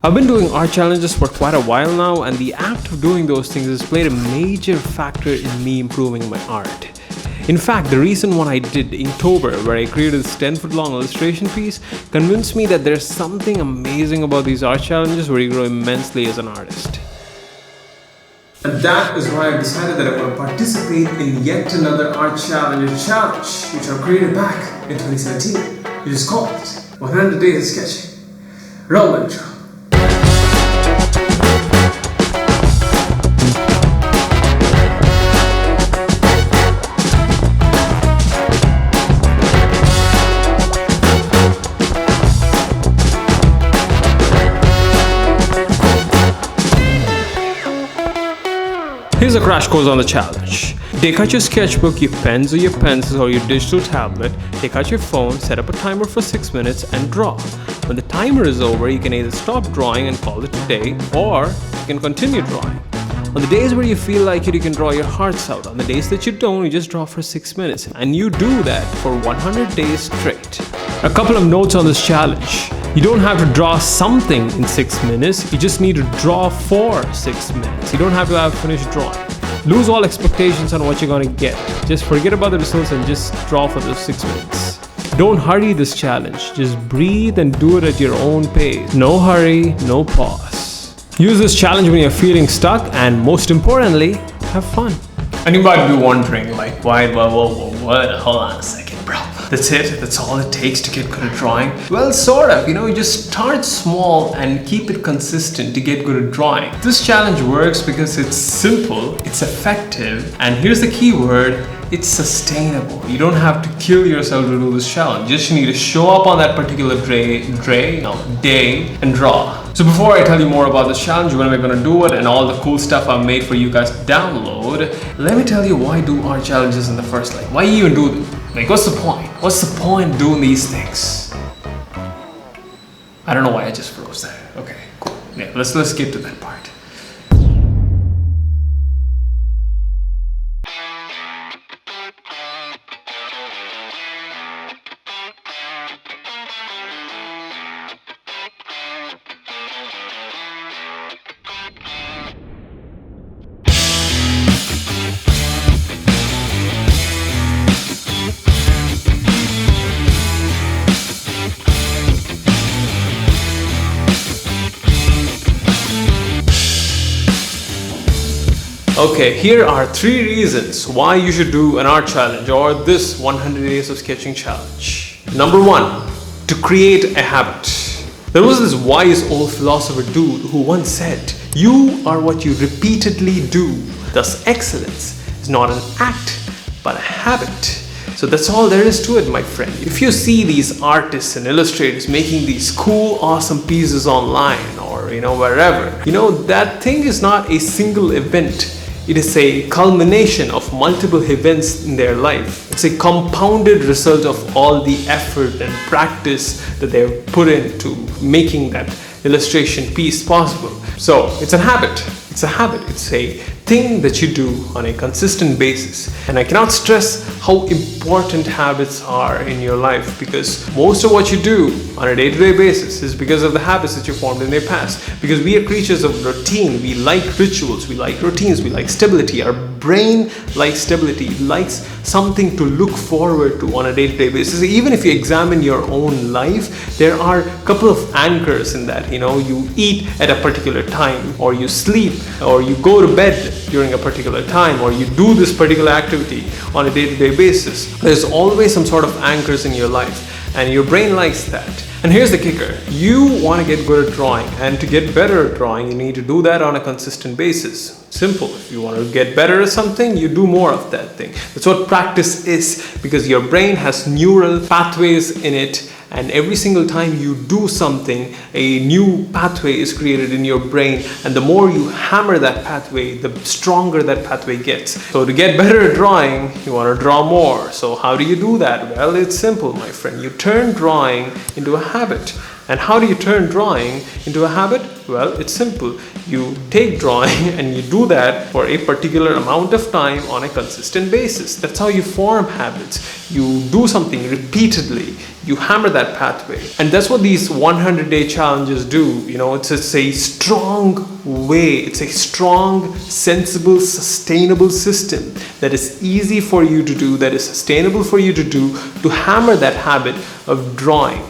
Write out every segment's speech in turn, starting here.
I've been doing art challenges for quite a while now, and the act of doing those things has played a major factor in me improving my art. In fact, the recent one I did in October, where I created this 10-foot long illustration piece, convinced me that there's something amazing about these art challenges where you grow immensely as an artist. And that is why I decided that I want to participate in yet another art challenge, which I created back in 2017. It is called 100 Days of Sketching. Roll intro. Here's a crash course on the challenge. Take out your sketchbook, your pens or your pencils or your digital tablet, take out your phone, set up a timer for 6 minutes and draw. When the timer is over, you can either stop drawing and call it a day, or you can continue drawing. On the days where you feel like it, you can draw your hearts out. On the days that you don't, you just draw for 6 minutes. And you do that for 100 days straight. A couple of notes on this challenge. You don't have to draw something in 6 minutes, you just need to draw for 6 minutes. You don't have to have finished drawing. Lose all expectations on what you're gonna get. Just forget about the results and just draw for those 6 minutes. Don't hurry this challenge, just breathe and do it at your own pace. No hurry, no pause. Use this challenge when you're feeling stuck, and most importantly, have fun. And you might be wondering, like, what? Hold on a second, bro. That's it? That's all it takes to get good at drawing? Well, sort of. You just start small and keep it consistent to get good at drawing. This challenge works because it's simple, it's effective, and here's the key word, it's sustainable. You don't have to kill yourself to do this challenge. You just need to show up on that particular day and draw. So before I tell you more about this challenge, when we're gonna do it, and all the cool stuff I've made for you guys to download, let me tell you why do art challenges in the first place. Why even do them? Like, what's the point? What's the point doing these things? I don't know why I just froze there. Okay, cool. Yeah, let's get to that part. Okay, here are 3 reasons why you should do an art challenge or this 100 Days of Sketching challenge. Number 1, to create a habit. There was this wise old philosopher dude who once said, "You are what you repeatedly do. Thus, excellence is not an act, but a habit." So that's all there is to it, my friend. If you see these artists and illustrators making these cool, awesome pieces online or wherever, that thing is not a single event. It is a culmination of multiple events in their life. It's a compounded result of all the effort and practice that they've put into making that illustration piece possible. So it's a habit. It's a habit. It's a thing that you do on a consistent basis. And I cannot stress how important habits are in your life, because most of what you do on a day-to-day basis is because of the habits that you formed in the past. Because we are creatures of routine. We like rituals. We like routines. We like stability. Our brain likes stability. It likes something to look forward to on a day-to-day basis. Even if you examine your own life, there are a couple of anchors in that. You eat at a particular time, or you sleep, or you go to bed during a particular time, or you do this particular activity on a day-to-day basis. There's always some sort of anchors in your life, and your brain likes that. And here's the kicker. You want to get good at drawing, and to get better at drawing, you need to do that on a consistent basis. Simple. If you want to get better at something, you do more of that thing. That's what practice is, because your brain has neural pathways in it, and every single time you do something, a new pathway is created in your brain, and the more you hammer that pathway, the stronger that pathway gets. So to get better at drawing, you want to draw more. So how do you do that? Well, it's simple, my friend. You turn drawing into a habit. And how do you turn drawing into a habit? Well, it's simple. You take drawing and you do that for a particular amount of time on a consistent basis. That's how you form habits. You do something repeatedly. you hammer that pathway. And that's what these 100-day challenges do. You know, it's a strong way, it's a strong, sensible, sustainable system that is easy for you to do, that is sustainable for you to do, to hammer that habit of drawing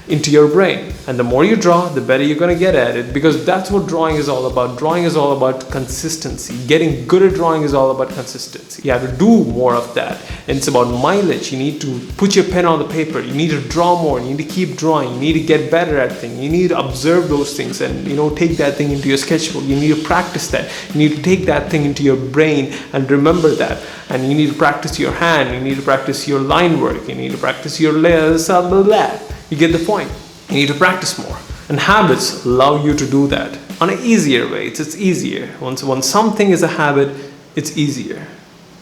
into your brain. And the more you draw, the better you're going to get at it, because that's what drawing is all about. Drawing is all about consistency. Getting good at drawing is all about consistency. You have to do more of that, and it's about mileage. You need to put your pen on the paper, you need to draw more, you need to keep drawing, you need to get better at things, you need to observe those things and, you know, take that thing into your sketchbook. You need to practice that, you need to take that thing into your brain and remember that. And you need to practice your hand, you need to practice your line work, you need to practice your layers, blah, blah, blah. You get the point. You need to practice more. And habits allow you to do that on an easier way. It's easier. Once something is a habit, it's easier.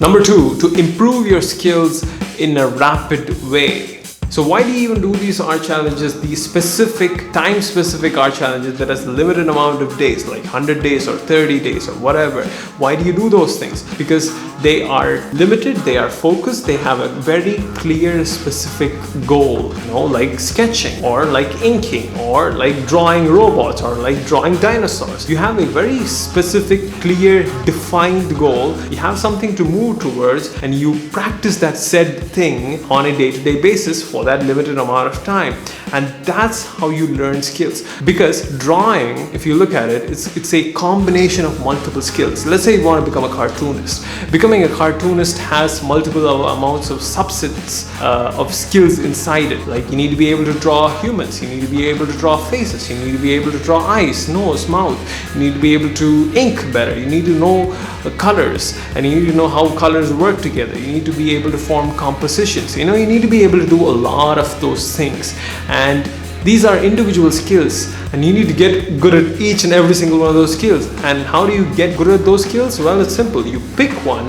Number 2, to improve your skills in a rapid way. So why do you even do these art challenges, these specific, time-specific art challenges that has a limited amount of days, like 100 days or 30 days or whatever? Why do you do those things? Because they are limited, they are focused, they have a very clear, specific goal, you know, like sketching or like inking or like drawing robots or like drawing dinosaurs. You have a very specific, clear, defined goal. You have something to move towards, and you practice that said thing on a day-to-day basis for that limited amount of time. And that's how you learn skills. Because drawing, if you look at it, it's a combination of multiple skills. Let's say you want to become a cartoonist. Becoming a cartoonist has multiple amounts of subsets of skills inside it. Like, you need to be able to draw humans, you need to be able to draw faces, you need to be able to draw eyes, nose, mouth, you need to be able to ink better, you need to know colors, and you need to know how colors work together, you need to be able to form compositions, you know, you need to be able to do a lot of those things. And these are individual skills, and you need to get good at each and every single one of those skills. And how do you get good at those skills? Well, it's simple. You pick one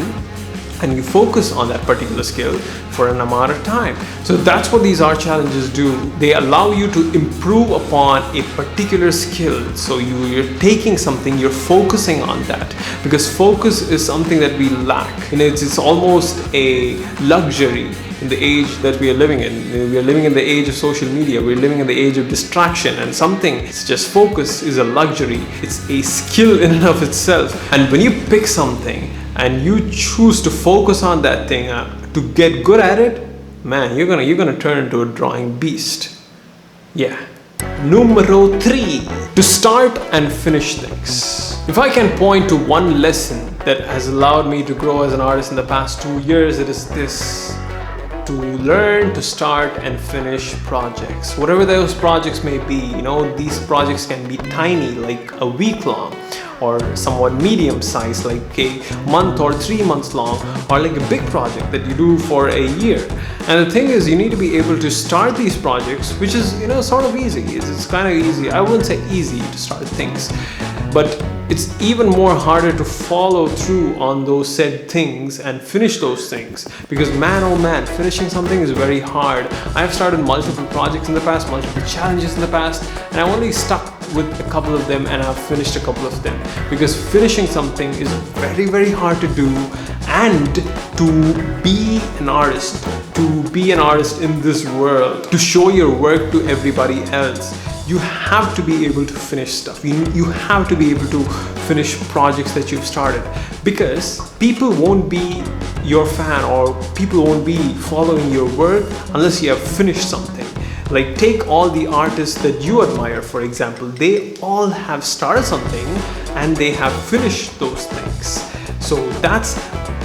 and you focus on that particular skill for an amount of time. So that's what these art challenges do. They allow you to improve upon a particular skill. So you're taking something, you're focusing on that, because focus is something that we lack. You know, it's almost a luxury in the age that we are living in. We are living in the age of social media. We're living in the age of distraction, and something, it's just focus is a luxury. It's a skill in and of itself. And when you pick something and you choose to focus on that thing to get good at it, man, you're gonna turn into a drawing beast. Yeah. Numero 3, to start and finish things. If I can point to one lesson that has allowed me to grow as an artist in the past 2 years, it is this: to learn to start and finish projects, whatever those projects may be. You know, these projects can be tiny, like a week long, or somewhat medium size, like a month or 3 months long, or like a big project that you do for a year. And the thing is, you need to be able to start these projects, which is, you know, sort of easy. It's kind of easy. I wouldn't say easy to start things, but it's even more harder to follow through on those said things and finish those things, because man, oh man, finishing something is very hard. I've started multiple projects in the past, multiple challenges in the past, and I've only stuck with a couple of them, and I've finished a couple of them, because finishing something is very, very hard to do. And to be an artist, in this world, to show your work to everybody else, you have to be able to finish stuff. You have to be able to finish projects that you've started, because people won't be your fan, or people won't be following your work unless you have finished something. Like, take all the artists that you admire, for example. They all have started something and they have finished those things. So that's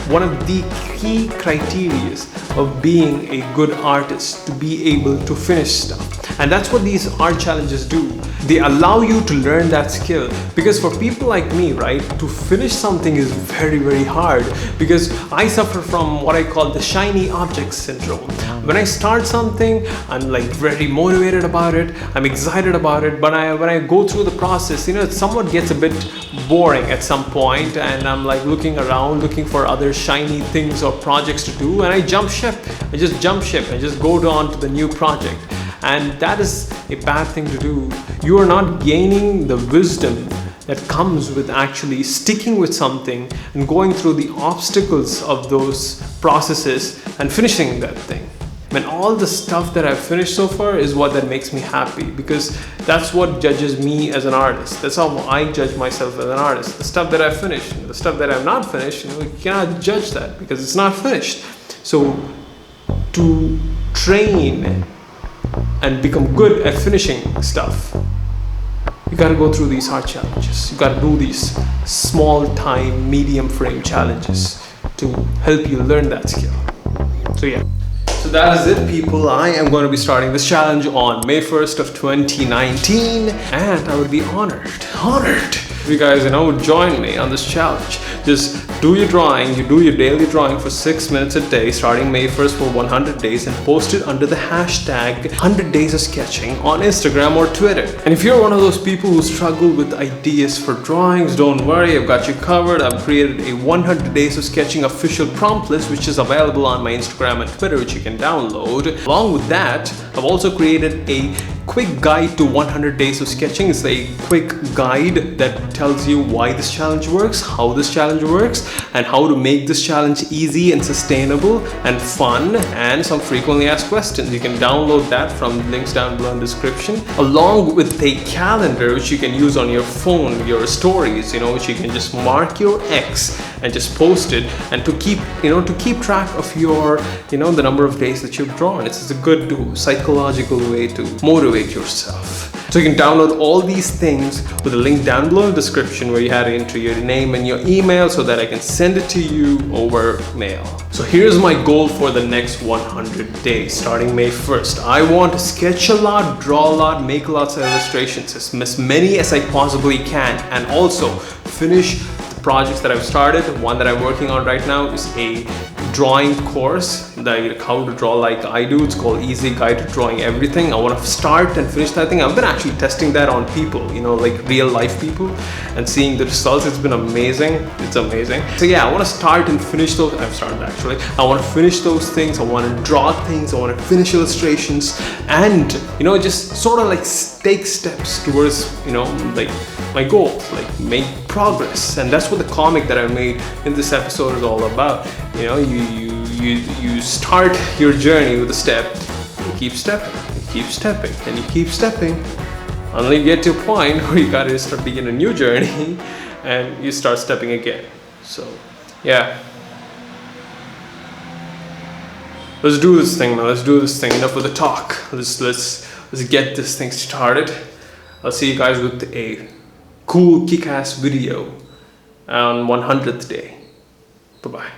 one of the key criteria of being a good artist, to be able to finish stuff. And that's what these art challenges do. They allow you to learn that skill, because for people like me, right, to finish something is very, very hard, because I suffer from what I call the shiny object syndrome. When I start something, I'm like very motivated about it, I'm excited about it, but when I go through the process, you know, it somewhat gets a bit boring at some point, and I'm like looking around, looking for other shiny things or projects to do, and I jump ship. I just go on to the new project. And that is a bad thing to do. You are not gaining the wisdom that comes with actually sticking with something and going through the obstacles of those processes and finishing that thing. And all the stuff that I've finished so far is what that makes me happy, because that's what judges me as an artist. That's how I judge myself as an artist. The stuff that I've finished, the stuff that I've not finished, you cannot judge that because it's not finished. So to train and become good at finishing stuff, you gotta go through these hard challenges. You gotta do these small time, medium frame challenges to help you learn that skill. So yeah. So that is it, people. I am going to be starting this challenge on May 1st of 2019, and I would be honored if you guys, join me on this challenge. Just do your drawing, you do your daily drawing for 6 minutes a day, starting May 1st for 100 days, and post it under the hashtag 100 days of sketching on Instagram or Twitter. And if you're one of those people who struggle with ideas for drawings, don't worry, I've got you covered. I've created a 100 days of sketching official prompt list, which is available on my Instagram and Twitter, which you can download. Along with that, I've also created a quick guide to 100 days of sketching. It's a quick guide that tells you why this challenge works, how this challenge works, and how to make this challenge easy and sustainable and fun, and some frequently asked questions. You can download that from links down below in the description, along with a calendar which you can use on your phone, your stories, which you can just mark your X and just post it, and to keep track of your the number of days that you've drawn. It's a good psychological way to motivate yourself. So you can download all these things with a link down below in the description, where you had to enter your name and your email so that I can send it to you over mail. So here's my goal for the next 100 days, starting May 1st. I want to sketch a lot, draw a lot, make lots of illustrations, as many as I possibly can, and also finish the projects that I've started. The one that I'm working on right now is a drawing course, like how to draw like I do. It's called Easy Guide to Drawing Everything. I want to start and finish that thing. I've been actually testing that on people, like real life people, and seeing the results. It's been amazing. It's amazing. So yeah, I want to start and finish those. I've started actually. I want to finish those things. I want to draw things. I want to finish illustrations, and just sort of like take steps towards like my goals, like make progress. And that's what the comic that I made in this episode is all about. You start your journey with a step, you keep stepping, and you keep stepping until you get to a point where you gotta start beginning a new journey and you start stepping again. So yeah, let's do this thing, man. Let's do this thing. Enough of the talk. Let's get this thing started. I'll see you guys with a cool kick-ass video on 100th day. Bye-bye.